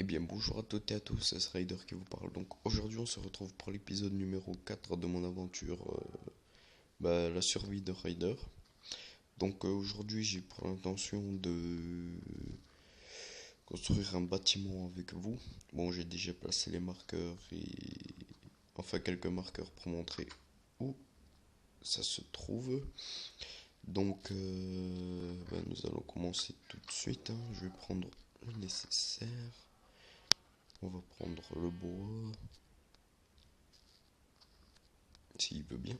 Eh bien bonjour à toutes et à tous, c'est Ryder qui vous parle. Donc aujourd'hui on se retrouve pour l'épisode numéro 4 de mon aventure, la survie de Ryder. Donc aujourd'hui j'ai pour l'intention de construire un bâtiment avec vous. Bon, j'ai déjà placé les marqueurs et enfin quelques marqueurs pour montrer où ça se trouve. Donc nous allons commencer tout de suite, hein. Je vais prendre le nécessaire. On va prendre le bois, s'il veut bien.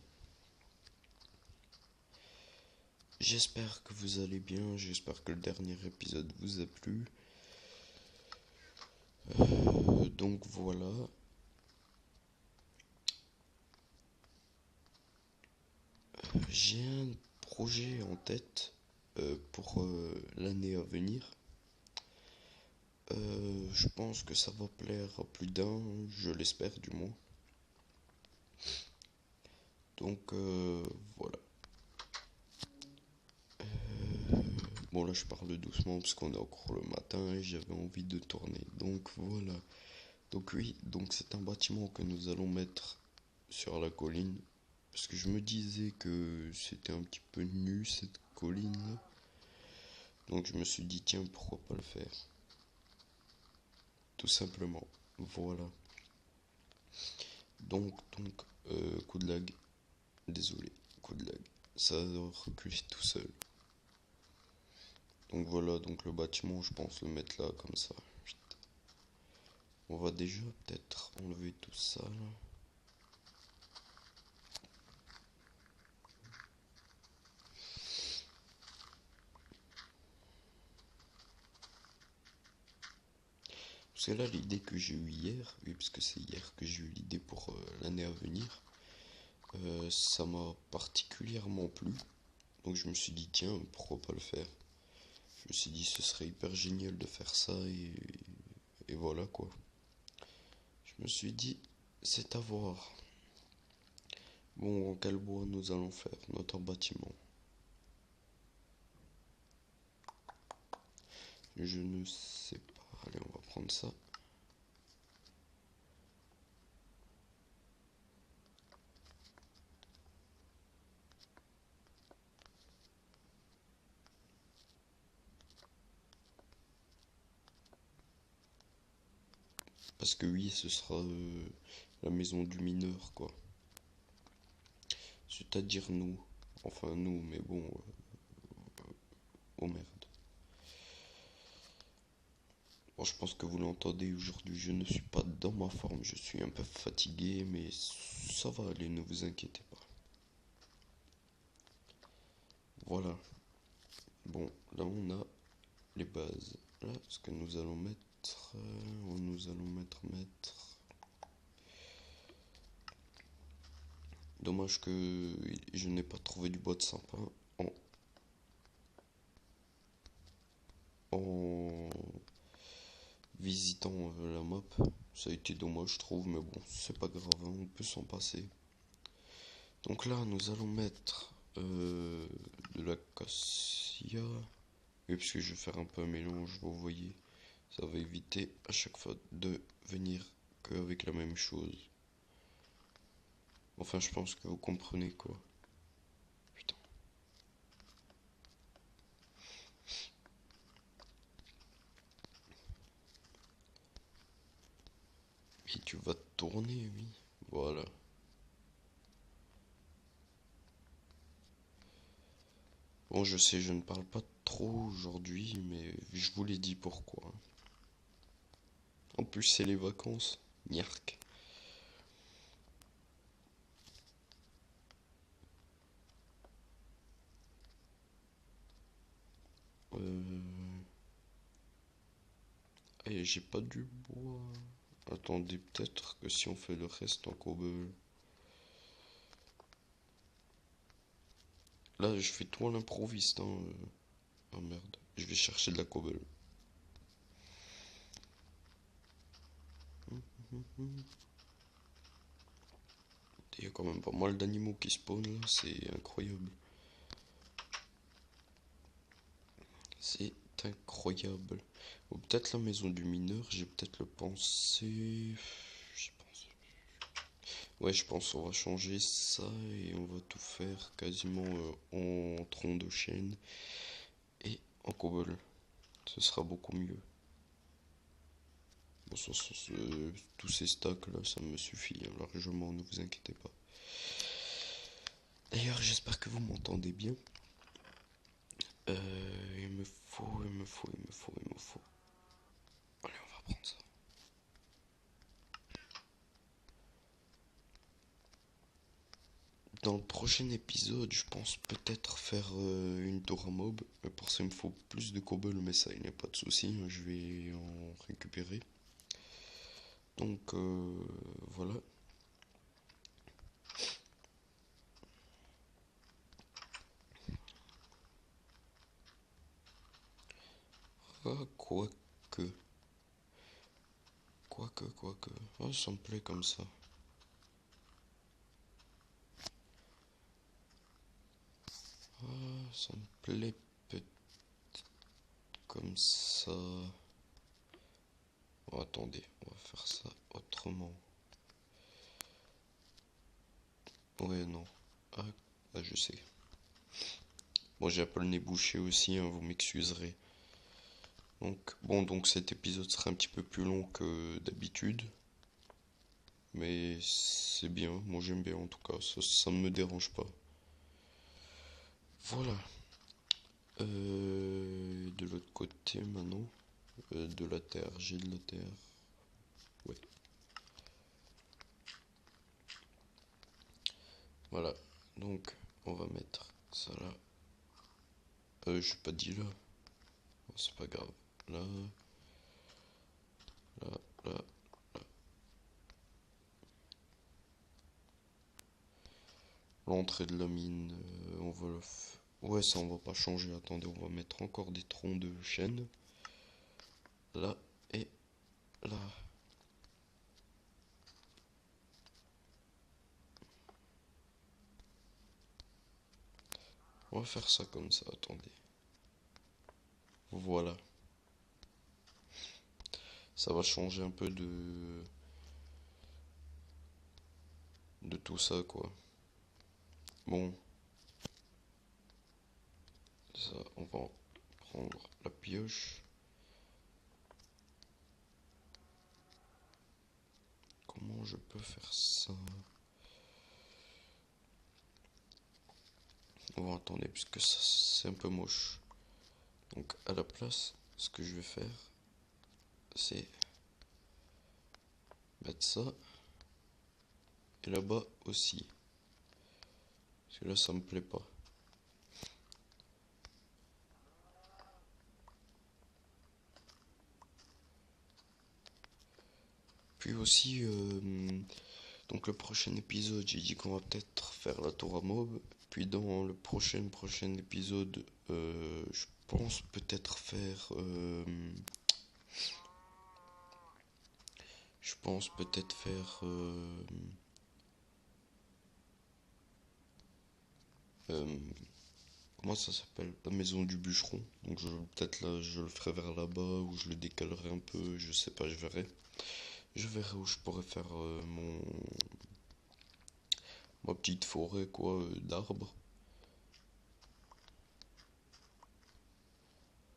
J'espère que vous allez bien, j'espère que le dernier épisode vous a plu. Donc voilà. J'ai un projet en tête pour l'année à venir. Je pense que ça va plaire à plus d'un, je l'espère du moins. Donc voilà. Bon là je parle doucement parce qu'on est encore le matin et j'avais envie de tourner. Donc voilà. Donc oui, donc c'est un bâtiment que nous allons mettre sur la colline. Parce que je me disais que c'était un petit peu nu cette colline là. Donc je me suis dit tiens pourquoi pas le faire. Tout simplement. Voilà. Donc coup de lag. Désolé, coup de lag. Ça a reculé tout seul. Donc voilà, donc le bâtiment je pense le mettre là comme ça. On va déjà peut-être enlever tout ça là. Parce que là, l'idée que j'ai eue hier, oui, parce que c'est hier que j'ai eu l'idée pour l'année à venir, ça m'a particulièrement plu. Donc je me suis dit, tiens, pourquoi pas le faire? Je me suis dit, ce serait hyper génial de faire ça et voilà quoi. Je me suis dit, c'est à voir. Bon, en quel bois nous allons faire notre bâtiment? Je ne sais pas. Allez, on va prendre ça. Parce que oui, ce sera la maison du mineur, quoi. C'est-à-dire nous. Enfin, nous, mais bon. Oh merde. Bon, je pense que vous l'entendez aujourd'hui, je ne suis pas dans ma forme. Je suis un peu fatigué, mais ça va aller, ne vous inquiétez pas. Voilà. Bon, là on a les bases. Là, ce que nous allons mettre. Nous allons mettre. Dommage que je n'ai pas trouvé du bois de sapin en visitant la map. Ça a été dommage, je trouve, mais bon, c'est pas grave, hein, on peut s'en passer. Donc là, nous allons mettre de la cassia. Oui, parce que je vais faire un peu un mélange, vous voyez. Ça va éviter à chaque fois de venir qu'avec la même chose. Enfin, je pense que vous comprenez quoi. Putain. Et tu vas tourner, oui. Voilà. Bon, je sais, je ne parle pas trop aujourd'hui, mais je vous l'ai dit pourquoi. En plus, c'est les vacances. Niark. Et j'ai pas du bois. Attendez, peut-être que si on fait le reste en cobble. Là, je fais tout à l'improviste, hein. Oh merde, je vais chercher de la cobble. Il y a quand même pas mal d'animaux qui spawnent là, c'est incroyable. C'est incroyable. Ou peut-être la maison du mineur, j'ai peut-être le pensé. Je pense. Ouais, je pense on va changer ça et on va tout faire quasiment en tronc de chêne et en cobble. Ce sera beaucoup mieux. Bon, tous ces stacks là, ça me suffit hein, largement, ne vous inquiétez pas. D'ailleurs, j'espère que vous m'entendez bien. Il me faut. Allez, on va prendre ça. Dans le prochain épisode, je pense peut-être faire une tour à mob. Mais pour ça, il me faut plus de cobble, mais ça, il n'y a pas de souci. Je vais en récupérer. Donc, voilà. Ah, quoique. Ah, ça me plaît comme ça. Ah, ça me plaît peut-être comme ça. Oh, attendez, on va faire ça autrement. Ouais, non. Ah, je sais. Bon, j'ai un peu le nez bouché aussi, hein, vous m'excuserez. Donc cet épisode sera un petit peu plus long que d'habitude. Mais c'est bien, moi j'aime bien en tout cas, ça ne me dérange pas. Voilà. De l'autre côté maintenant, de la terre, j'ai de la terre. Ouais. Voilà. Donc on va mettre ça là. Je suis pas dit là. Bon, c'est pas grave. Là, là, là. L'entrée de la mine, on va ouais, ça on va pas changer. Attendez, on va mettre encore des troncs de chêne. Là et là. On va faire ça comme ça, attendez. Voilà. Ça va changer un peu de tout ça, quoi. Bon, ça, on va prendre la pioche. Comment je peux faire ça? Bon, attendez, puisque ça, c'est un peu moche. Donc, à la place, ce que je vais faire, c'est mettre ça. Et là-bas aussi. Parce que là, ça me plaît pas. Puis aussi, donc le prochain épisode, j'ai dit qu'on va peut-être faire la tour à mob. Puis dans le prochain épisode, je pense peut-être faire... je pense peut-être faire... euh, comment ça s'appelle? La maison du bûcheron. Donc peut-être là, je le ferai vers là-bas ou je le décalerai un peu, je sais pas, je verrai. Je verrai où je pourrais faire ma petite forêt quoi d'arbres.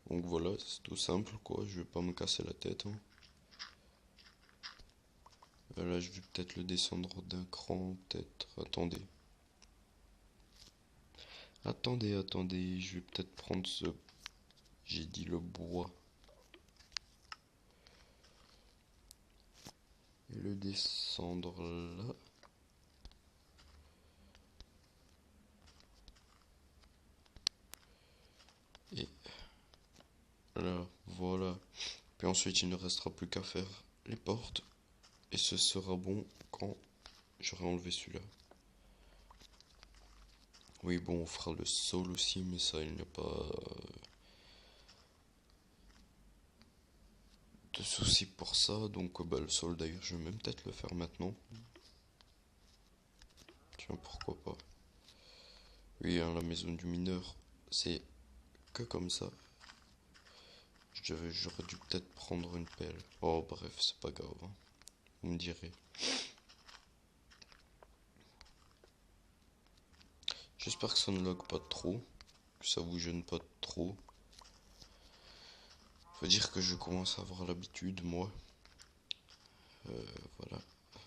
Donc voilà, c'est tout simple quoi, je vais pas me casser la tête, hein. Là je vais peut-être le descendre d'un cran, peut-être. Attendez, je vais peut-être prendre ce... J'ai dit le bois. Et le descendre là. Et là, voilà. Puis ensuite il ne restera plus qu'à faire les portes. Et ce sera bon quand j'aurai enlevé celui-là. Oui, bon, on fera le sol aussi, mais ça, il n'y a pas de souci pour ça. Donc, bah, le sol, d'ailleurs, je vais même peut-être le faire maintenant. Tiens, pourquoi pas. Oui, hein, la maison du mineur, c'est que comme ça. J'aurais dû peut-être prendre une pelle. Oh bref, c'est pas grave, hein. Vous me direz. J'espère que ça ne lag pas trop, que ça vous gêne pas trop. Faut dire que je commence à avoir l'habitude, moi. Voilà.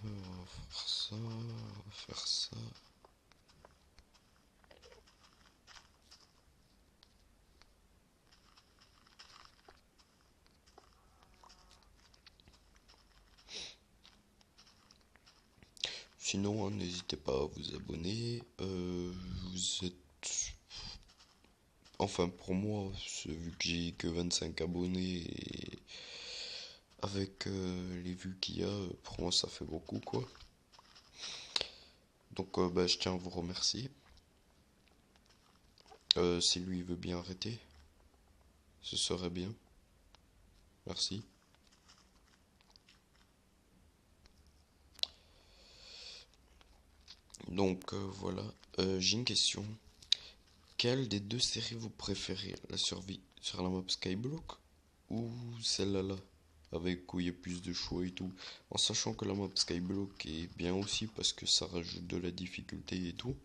On va faire ça, on va faire ça. Sinon, hein, n'hésitez pas à vous abonner. Vous êtes... Enfin, pour moi, vu que j'ai que 25 abonnés, et avec les vues qu'il y a, pour moi, ça fait beaucoup, quoi. Donc, bah, je tiens à vous remercier. Si lui veut bien arrêter, ce serait bien. Merci. Donc, voilà. J'ai une question. Quelle des deux séries vous préférez? La survie sur la map Skyblock ou celle-là, avec où il y a plus de choix et tout? En sachant que la map Skyblock est bien aussi parce que ça rajoute de la difficulté et tout.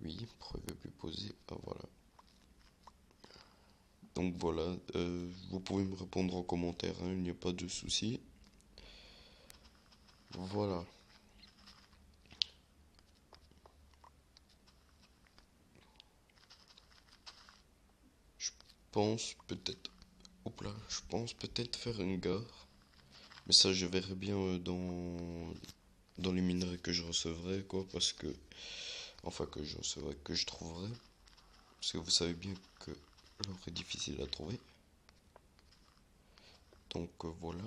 Oui, pourquoi il veut plus poser? Ah voilà. Donc voilà, vous pouvez me répondre en commentaire, hein, il n'y a pas de souci. Voilà. Je pense peut-être... Hop là, je pense peut-être faire une gare. Mais ça, je verrai bien dans les minerais que je recevrai, quoi, parce que... Enfin, que je recevrai, que je trouverai. Parce que vous savez bien que l'or est difficile à trouver. Donc voilà.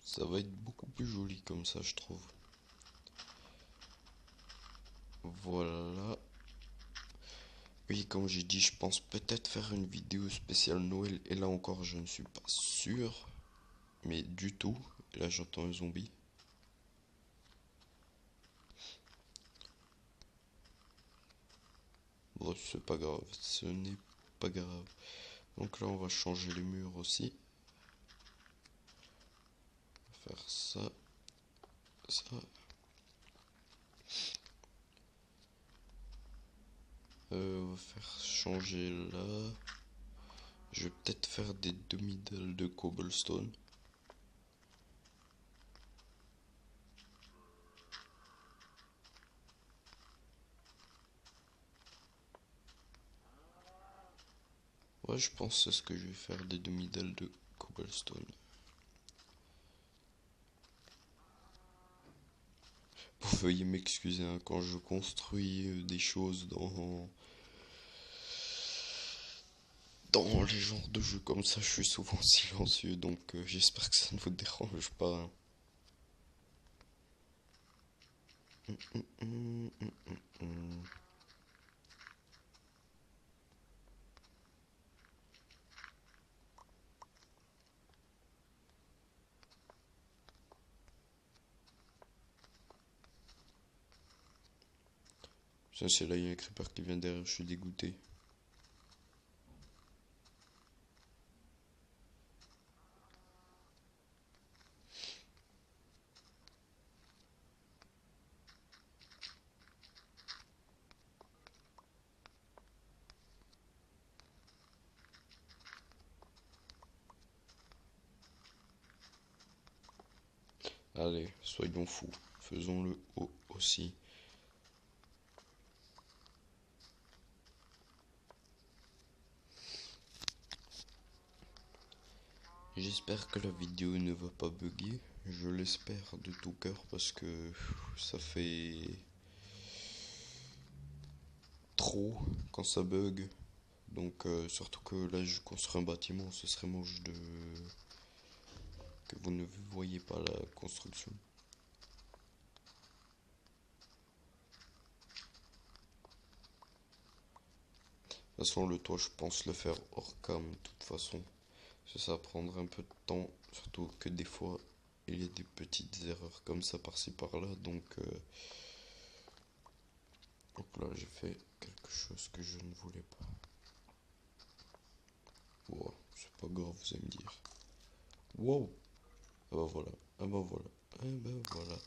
Ça va être beaucoup plus joli comme ça, je trouve. Voilà. Oui, comme j'ai dit, je pense peut-être faire une vidéo spéciale Noël. Et là encore, je ne suis pas sûr. Mais du tout. Et là, j'entends un zombie. Bon, c'est pas grave. Ce n'est pas grave. Donc là, on va changer les murs aussi. Faire ça. Ça. On va faire changer là. Je vais peut-être faire des demi-dalles de cobblestone. Ouais, je pense que c'est ce que je vais faire, des demi-dalles de cobblestone. Vous veuillez m'excuser, hein, quand je construis des choses dans les genres de jeux comme ça, je suis souvent silencieux, donc j'espère que ça ne vous dérange pas, hein. Ça, c'est là, il y a un creeper qui vient derrière, je suis dégoûté. Allez, soyons fous, faisons-le haut aussi. J'espère que la vidéo ne va pas bugger, je l'espère de tout cœur parce que ça fait trop quand ça bug. Donc surtout que là je construis un bâtiment, ce serait moche de que vous ne voyez pas la construction. toute façon, le toit, je pense le faire hors cam, de toute façon. Ça prendrait un peu de temps, surtout que des fois, il y a des petites erreurs comme ça par-ci par-là. Donc là, j'ai fait quelque chose que je ne voulais pas. Wow, c'est pas grave, vous allez me dire. Wow! Ah bah voilà, ah bah voilà, ah bah voilà.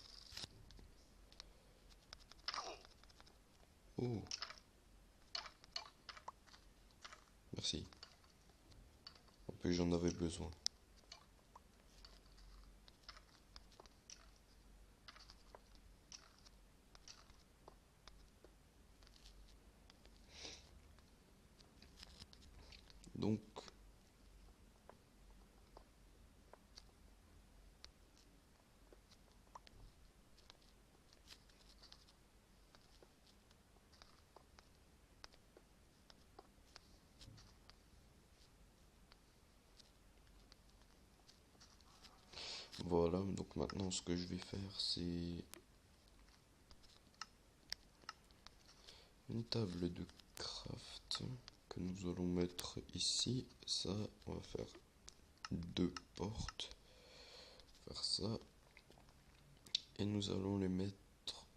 Oh, merci. En plus, j'en avais besoin. Donc, voilà, donc maintenant ce que je vais faire c'est une table de craft que nous allons mettre ici. Ça, on va faire deux portes, faire ça, et nous allons les mettre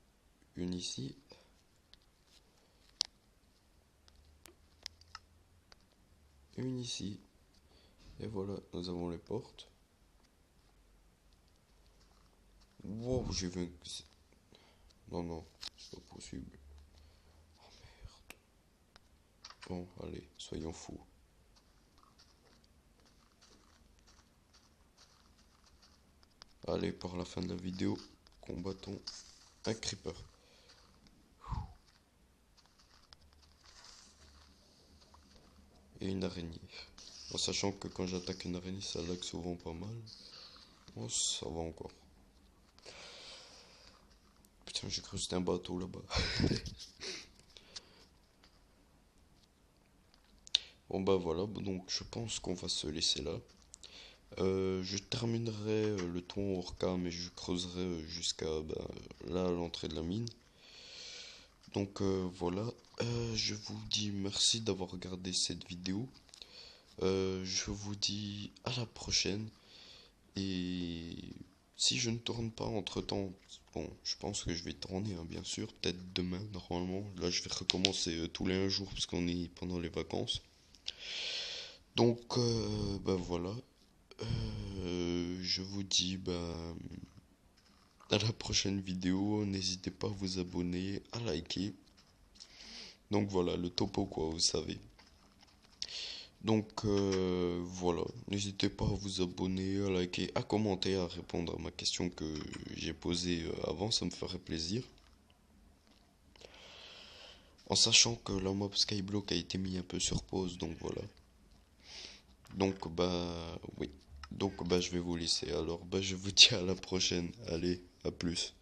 une ici, une ici, et voilà, nous avons les portes. Wow, j'ai vu. Non, non, c'est pas possible. Oh merde. Bon, allez, soyons fous. Allez, par la fin de la vidéo, combattons un creeper. Et une araignée. En sachant que quand j'attaque une araignée, ça lag souvent pas mal. Oh, ça va encore. Putain, j'ai cru que c'était un bateau là-bas. Bon bah voilà, donc je pense qu'on va se laisser là. Je terminerai le toit hors cam et je creuserai jusqu'à là à l'entrée de la mine. Donc voilà, je vous dis merci d'avoir regardé cette vidéo. Je vous dis à la prochaine. Et si je ne tourne pas entre temps, bon, je pense que je vais tourner, hein, bien sûr, peut-être demain normalement. Là, je vais recommencer tous les un jour parce qu'on est pendant les vacances. Donc, bah voilà. Je vous dis à la prochaine vidéo. N'hésitez pas à vous abonner, à liker. Donc voilà, le topo quoi, vous savez. Donc voilà, n'hésitez pas à vous abonner, à liker, à commenter, à répondre à ma question que j'ai posée avant, ça me ferait plaisir. En sachant que la mob Skyblock a été mis un peu sur pause, donc voilà. Donc bah oui, donc bah je vais vous laisser. Alors bah je vous dis à la prochaine. Allez, à plus.